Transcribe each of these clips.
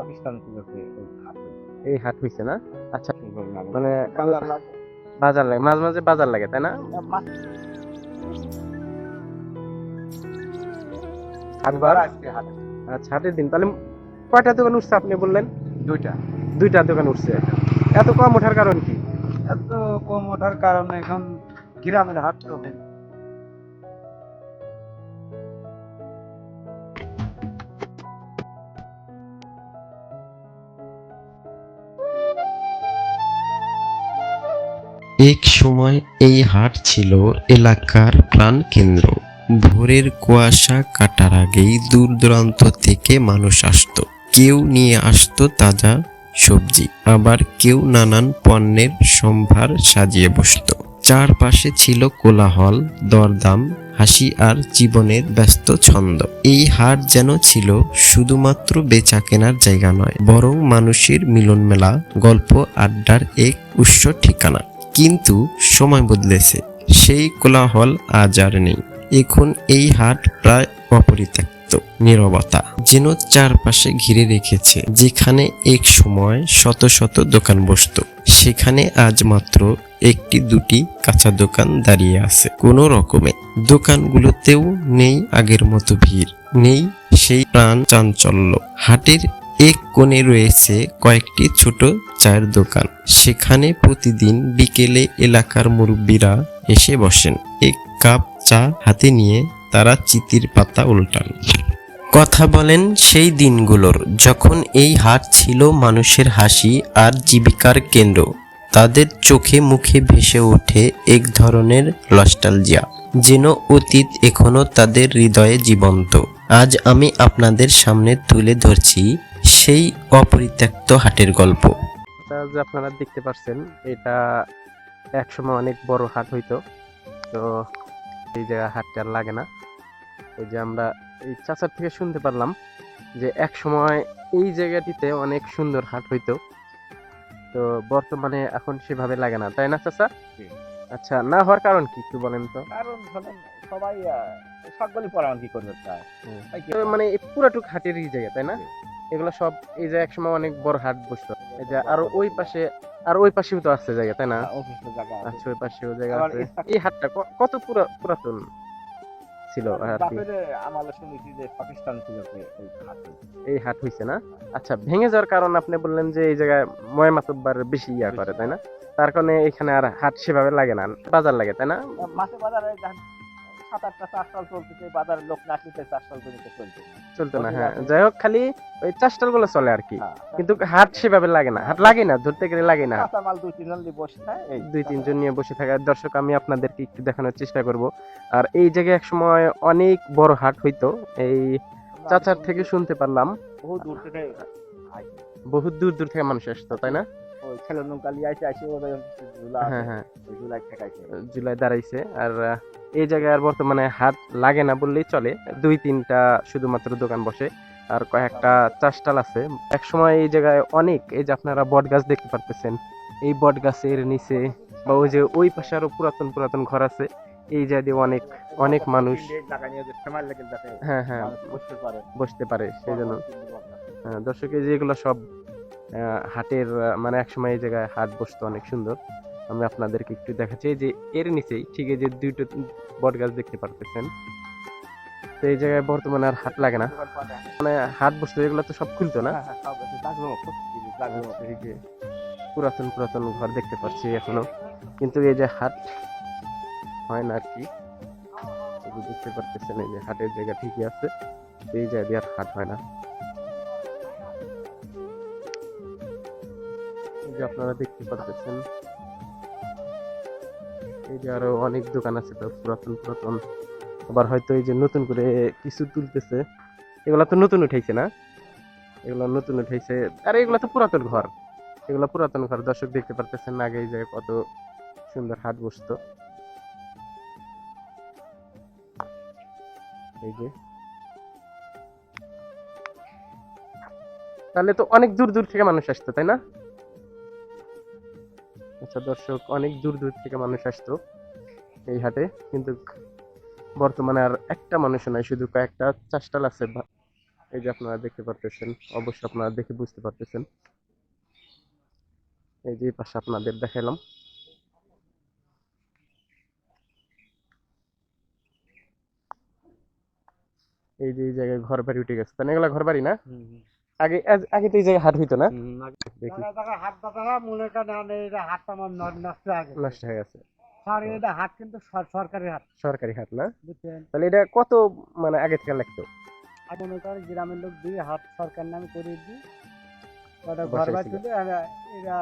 পাকিস্তান থেকে এই হাট হয়েছে। এই হাট হইছে না? আচ্ছা, এইভাবে লাগে। মানে বাজার লাগে। বাজার লাগে, মাঝে মাঝে বাজার লাগে, তাই না? হাটবার আজকে হাটে আচ্ছা, হাটের দিন তাহলে কয়টা দোকান উঠছে আপনি বললেন? 2টা। 2টা দোকান উঠছে। এত কম ওঠার কারণ কি? এত কম ওঠার কারণে এখন গ্রামের হাট তো। এক সময় এই হাট ছিল এলাকার প্রাণকেন্দ্র। ভোরের কুয়াশা কাটার আগেই দূর দূরান্ত থেকে মানুষ আসতো। কেউ নিয়ে আসতো তাজা সবজি, আবার কেউ নানান পণ্যের সম্ভার সাজিয়ে বসতো। চারপাশে ছিল কোলাহল, দরদাম, হাসি আর জীবনের ব্যস্ত ছন্দ। এই হাট যেন ছিল শুধুমাত্র বেচা কেনার জায়গা নয়, বরং মানুষের মিলন মেলা, গল্প আড্ডার এক উৎস ঠিকানা। কিন্তু সময় বদলেছে, সেই কোলাহল আজ আর নেই। এখন এই হাট প্রায় অপরিত্যক্ত, নীরবতা যেন চারপাশে ঘিরে রেখেছে। যেখানে এক সময় শত শত দোকান বসতো, সেখানে আজ মাত্র একটি দুটি কাঁচা দোকান দাঁড়িয়ে আছে কোনো রকমে। দোকানগুলোতেও নেই আগের মতো ভিড়, নেই সেই প্রাণ চাঞ্চল্য। হাটের এক কোণে রয়েছে কয়েকটি ছোট চায়ের দোকান। সেখানে প্রতিদিন বিকেলে এলাকার মুরব্বীরা এসে বসেন। এক কাপ চা হাতে নিয়ে তারা চিতির পাতা উল্টান। কথা বলেন সেই দিনগুলোর, যখন এই হাট ছিল মানুষের হাসি আর জীবিকার কেন্দ্র। তাদের চোখে মুখে ভেসে ওঠে এক ধরনের নস্টালজিয়া, যেন অতীত এখনো তাদের হৃদয়ে জীবন্ত। আজ আমি আপনাদের সামনে তুলে ধরছি সেই অপরিত্যক্ত হাটের গল্প। এটা যে আপনারা দেখতে পাচ্ছেন, এটা একসময় অনেক বড় হাট হইতো। তো এই জায়গায় হাটটা আর লাগে না। এই যে আমরা এই চাচার থেকে শুনতে পারলাম যে এক সময় এই জায়গাটিতে অনেক সুন্দর হাট হইতো। তো বর্তমানে এখন সেভাবে লাগে না, তাই না চাচা? আচ্ছা, না হওয়ার কারণ কি একটু বলেন তো? কারণ ধরেন সবাই সকলই পরামর্শ কি করবে চায়। তো মানে এই পুরাটুক হাটের এই জায়গা, তাই না? এগুলো সব এই যে একসময় অনেক বড় হাট বসতো। এই যে আর ওই পাশেও তো আছে জায়গা, তাই না? অফিসের জায়গা আছে। আচ্ছা, ওই পাশেও জায়গা আবার আছে। এই হাটটা কত পুরাতন ছিল আর কি? বাপের আমলে শুনেছি যে পাকিস্তান থেকে এই হাট হয়েছে। এই হাট হইছে না? আচ্ছা, ভেঙে যাওয়ার কারণ আপনি বললেন যে এই জায়গায় ময়মাতব্বার বেশি ইয়া করে, তাই না? তার কারণে এখানে আর হাট সেভাবে লাগে না, বাজার লাগে, তাই না? মাসে বাজারে 7-8টা চাষটাল চলতেছে, বাজারের লোক না আসলে চাষটাল জমিতে চলছে না। চলতো না, হ্যাঁ। যাই হোক, খালি ওই চাষটাল গুলো চলে আর কি। হ্যাঁ, কিন্তু হাট সেভাবে লাগে না, হাট লাগে না, ধরতে গেলে লাগে না। কাঁচা মাল 2-3 জন নিয়ে বসে থাকে, এই 2-3 জন নিয়ে বসে থাকা। দর্শক, আমি আপনাদেরকে একটু দেখানোর চেষ্টা করব। আর এই জায়গায় এক সময় অনেক বড় হাট হইতো। এই চাচার থেকে শুনতে পারলাম বহু দূর থেকে বহুত দূর দূর থেকে মানুষ আসতো, তাই না? ওই ছেলে নৌকা লিয়ে আসে ওদের ঝুলা হ্যাঁ, আছে, হ্যাঁ, ওই ঝুলায় ঠেকাইছে। জুলাই দাঁড়াইছে। আর এই জায়গায় আর বর্তমানে হাট লাগে না বললেই চলে। 2-3টা শুধুমাত্র দোকান বসে আর কয়েকটা চাষটাল আছে। এক সময় এই জায়গায় অনেক, এই যে আপনারা বট গাছ দেখতে পারতেছেন, এই বট গাছের নিচে বা ওই যে ওই পাশে আরো পুরাতন পুরাতন ঘর আছে। এই জায়গায় অনেক অনেক মানুষ, জায়গা নিয়ে যে ফেমার লেগে যাতে হ্যাঁ, হ্যাঁ, মানুষ বসতে পারে। বসতে পারে সেই জন্য। দর্শক, এই যেগুলো সব হাটের মানে একসময় এই জায়গায় হাট বসতো, অনেক সুন্দর। আমি আপনাদেরকে একটু দেখাচ্ছি। এই যে এর নিচেই ঠিক এই যে 2টো বট গাছ দেখতে পারতেছেন। তো এই জায়গায় বর্তমানে আর হাট লাগে না, মানে হাট বসতো, এগুলো তো সব খুলতো না। এই যে পুরাতন পুরাতন ঘর দেখতে পাচ্ছি এখনো, কিন্তু এই যে হাট হয় না আর কি। এই যে দেখতে পারতেছেন, এই যে হাটের জায়গা ঠিকই আছে, এই জায়গায় আর হাট হয় না। এই যে আপনারা দেখতে পারতেছেন, এই যে আরো অনেক দোকান আছে তো পুরাতন পুরাতন। আবার হয়তো এই যে নতুন করে কিছু তুলতেছে। এগুলা তো নতুন উঠাইছে না, এগুলো নতুন উঠাইছে। আর এগুলো তো পুরাতন ঘর, এগুলো পুরাতন ঘর। দর্শক দেখতে পারতেছেন, আগে এই জায়গায় কত সুন্দর হাট বসতো। এই যে তাহলে তো অনেক দূর দূর থেকে মানুষ আসতো, তাই না? আচ্ছা দর্শক, অনেক দূর দূর থেকে মানুষ আসতো এই হাটে, কিন্তু বর্তমানে আর একটা মানুষ নাই, শুধু কয়েকটা চাষটাল আছে এই যে আপনারা দেখতে পারতেছেন, অবশ্যই আপনারা দেখে বুঝতে পারতেছেন। এই যে এই পাশে আপনাদের দেখালাম। এই যে এই জায়গায় ঘর বাড়ি উঠে গেছে, তাই না? এগুলা ঘর বাড়ি না? আগে আগে তো এই জায়গায় হাট হইতো না? দেখি হাট দাদা মনে করেন এটা হাটটা আমার নষ্ট হয়ে গেছে। নষ্ট হয়ে গেছে। আর এটা হাট কিন্তু সরকারি হাট, সরকারি হাট না? বুঝছেন? তাহলে এটা কত মানে আগে থেকে লাগতো? আর মনে করেন গ্রামের লোক দিয়ে হাট সরকার নামে করে দিই, ওটা ঘর বসাইছিল। বাড়ি তুলে এরা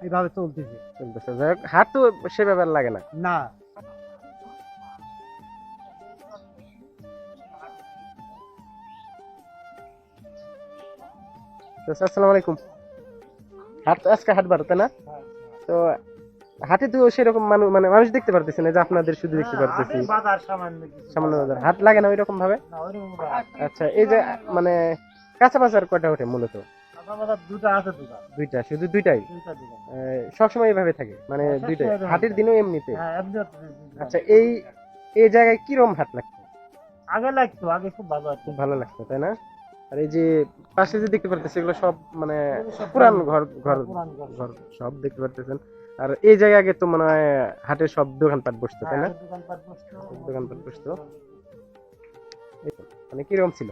এইভাবে চলতেছে। চলতেছে। যাই হোক, হাট তো সেভাবে আর লাগে না। না তো আসসালামু আলাইকুম। হাট তো আজকে হাট বার, তাই না? তো হাটে তো সেরকম মানুষ মানে মানুষ দেখতে পারতেছি না, যে আপনাদের শুধু দেখতে পারতেছি বাজার সামান্য কিছু। সামান্য বাজার। হাট লাগে না ওইরকম ভাবে? না, ওইরকম বাজার। আচ্ছা, এই যে মানে কাঁচা বাজার কয়টা ওঠে মূলত? কাঁচা বাজার দুটো আছে, দোকান দুইটা, শুধু দুইটাই? দুইটা দোকান। সবসময় এইভাবে থাকে মানে হ্যাঁ, দুইটাই? সবসময় এভাবে হাটের দিনও এমনিতে? হ্যাঁ, এমনি হচ্ছে দুইটা। আচ্ছা, এই জায়গায় কিরম হাট লাগতো? আগে লাগতো, আগে খুব ভালো আছে। খুব ভালো লাগতো, তাই না? আর এই যে পাশে যে দেখতে পারতেছি, এগুলো সব মানে পুরান ঘর ঘর পুরান ঘর। ঘর সব দেখতে পারতেছেন। আর এই জায়গায় আগে তো মনে হয় হাটের সব দোকানপাট বসতো, তাই না? হ্যাঁ, দোকানপাট বসতো। দোকানপাট বসতো। এই তো, মানে কিরম ছিল?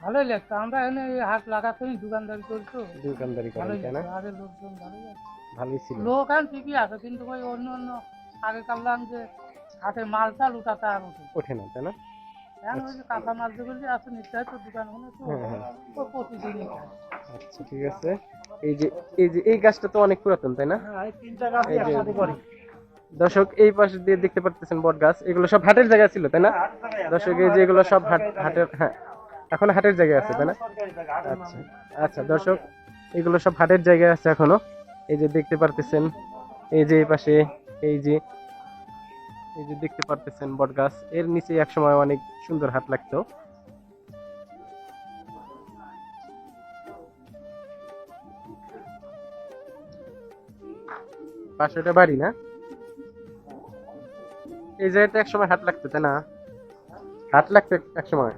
ভালোই লাগতো। আমরা এখানে এই হাট লাগাতেই দোকানদারি করতো, দোকানদারি করেন, ভালোই তাই না? লাগতো। আগে লোকজন ভালোই আছে। ভালোই ছিল। লোক আর ঠিকই আছে, কিন্তু ওই অন্য অন্য আগে কালাম যে হাটে মাল টাল উঠাতে আর উঠে ওঠে না, তাই না? এখন ওই যে কাঁচা মাল যেগুলি আছে নিশ্চয় তো দোকান হলে তো হ্যাঁ, হ্যাঁ। ও প্রতিদিনই খায়। আচ্ছা, ঠিক আছে। এই যে এই গাছটা তো অনেক পুরাতন, তাই না? হ্যাঁ, এই তিনটা গাছ এই যে- একসাথে করি। দর্শক, এই পাশে দিয়ে দেখতে পারতেছেন বট গাছ, এগুলো সব হাটের জায়গা ছিল, তাই না? দর্শক, এই যে এগুলো সব হাটের, হ্যাঁ এখন হাটের জায়গায় আছে, তাই না? আচ্ছা আচ্ছা দর্শক, এগুলো সব হাটের জায়গায় আছে এখনো। এই যে দেখতে পারতেছেন, এই যে এই পাশে এই যে দেখতে পারতেছেন বট গাছ, এর নিচে একসময় অনেক সুন্দর হাট লাগতো। পাশে ওটা বাড়ি না? এই জায়গাটা একসময় হাট লাগতো, তাই না? হাট লাগতো একসময়,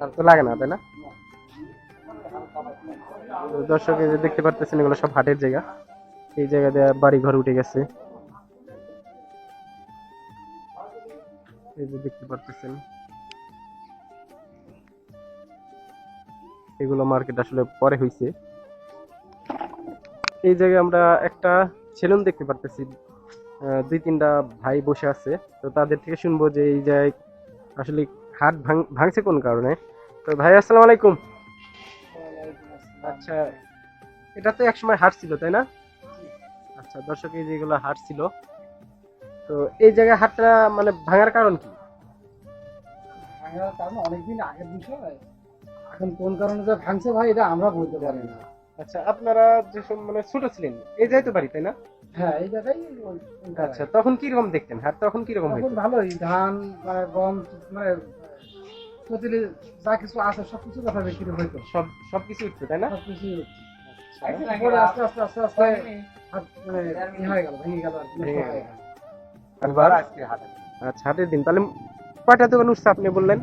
আর তো লাগে না, তাই না? তো দর্শক, এই যে দেখতে পারতেছেন, এগুলো সব হাটের জায়গা। এই জায়গা দিয়ে বাড়ি ঘর উঠে গেছে। এই যে দেখতে পারতেছেন, এগুলো মার্কেট আসলে পরে হইছে। এই জায়গায় আমরা একটা সেলুন দেখতে পারতেছি, দুই তিনটা ভাই বসে আছে। তো তাদের থেকে শুনবো যে এই জায়গায় আসলে হাট ভাঙছে কোন কারণে। তো ভাই, আসসালামু আলাইকুম। আচ্ছা, এটা তো একসময় হাট ছিল, তাই না? আচ্ছা দর্শক, এই যেগুলো হাট ছিল, তো এই জায়গায় হাটটা মানে ভাঙার কারণ কি? ভাঙার কারণ অনেকদিন আগের বিষয়, এখন কোন কারণে যে ভাঙছে ভাই এটা আমরা বলতে পারি না। আচ্ছা, আপনারা যে মানে ছোট ছিলেন, এই জায়গায় তো বাড়ি, তাই না? হ্যাঁ, এই জায়গায় আচ্ছা, তখন কিরকম দেখতেন হাট? তখন কিরকম তখন হইতো? ভালোই ধান গম মানে প্রতিদিন যা কিছু আছে সবকিছু কথা বিক্রি হইতো, সবকিছু উঠতো, তাই না? সবকিছু। আচ্ছা, পরে আস্তে আস্তে আস্তে আস্তে হাট মানে ই হয়ে গেল, ভেঙে গেল আর কি, নষ্ট হয়ে গেল। এবার আচ্ছা, হাটের দিন তাহলে কয়টা দোকান উঠছে আপনি বললেন?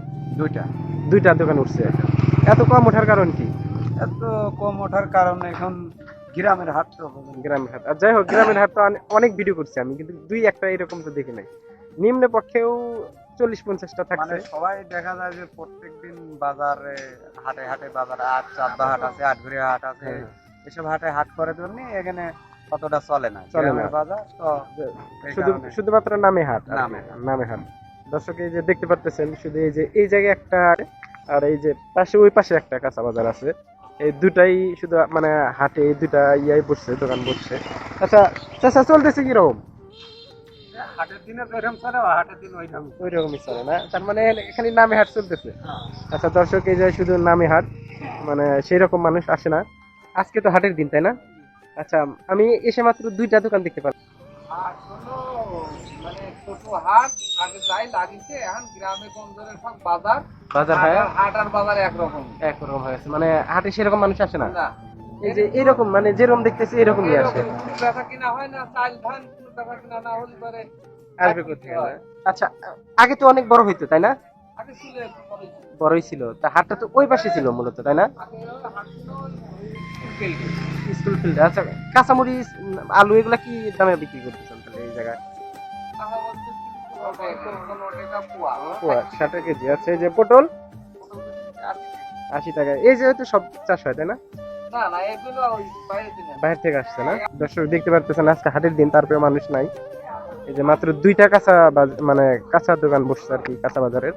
দুইটা দোকান উঠছে। এত কম ওঠার কারণ কি? এত কম ওঠার কারণে এখন গ্রামের হাট তো গ্রামের হাট, আর যাই হোক, গ্রামের হাট তো অনেক ভিডিও করছি আমি, কিন্তু দুই একটা এরকম তো দেখি নাই। নিম্ন পক্ষেও 40-50টা মানে থাকছে। সবাই দেখা যায় যে প্রত্যেকদিন বাজারে হাটে হাটে বাজারে আট চাঁদা হাট আছে, আটঘরিয়া হাট আছে, হ্যাঁ। এসব হাটে হাট করে জন্য এখানে অতটা চলে না, চলে না। গ্রামের বাজার তো এই কারণে। শুধুমাত্র নামে হাট, নামে নামে হাট। দর্শক, এই যে দেখতে পারতেছেন, শুধু এই যে এই জায়গায় একটা, আর এই যে পাশে ওই পাশে একটা কাঁচা বাজার আছে, এই দুটাই শুধু মানে হাটে এই দুটা ইয়াই বসছে, দোকান বসছে। আচ্ছা চাচা, চলতেছে কিরকম? হাটের দিনে যেরকম চলে হাটের দিন ওইরকম। ওই রকমই চলে না, তার মানে এখানে নামে হাট চলতেছে। আচ্ছা দর্শক, এই যে শুধু নামে হাট, মানে সেই রকম মানুষ আসে না। আজকে তো হাটের দিন, তাই না? আচ্ছা, আমি এসে মাত্র দুইটা দোকান দেখতে পারলাম। আর শোনো, মানে ছোট হাট আগে যাই লাগিছে, এখন গ্রামে গঞ্জের সব বাজার, বাজার হয় হাট আর বাজার একরকম একরকম হয়েছে, মানে হাটে সেরকম মানুষ আসে না। না। এই যে এরকম মানে যেরকম দেখতেছি এরকমই আসে। এরকম কোনো বেচা কিনা হয় না, চাল ধান কোনো বেচা কিনা না হলে পরে আসবে কোথায়? আচ্ছা, আগে তো অনেক বড় হইতো, তাই না? আগে ছিল একটু বড়ই ছিল। বড়ই ছিল, তা হাটটা তো ওই পাশে ছিল মূলত, তাই না? আগে হাট ছিল স্কুল ফিল্ডে। স্কুল ফিল্ডে। আচ্ছা, কাঁচামরিচ আলু এগুলা কি দামে বিক্রি করতেছেন তাহলে এই জায়গায়? টাকা বলতে 15 টাকা পোয়া। ও 60 কেজি। আচ্ছা, এই যে পটল 80 80 টাকা। এই যে হয়তো সব চাষ হয়, তাই না? না না এগুলো ওই বাইরে দিনে বাইরে থেকে আসছে না? দর্শক দেখতে পারতেছেন আজকে হাটের দিন, তারপরে মানুষ নাই। এই যে মাত্র 2টা কাঁচা মানে কাঁচা দোকান বসছে আর কি, কাঁচা বাজারের।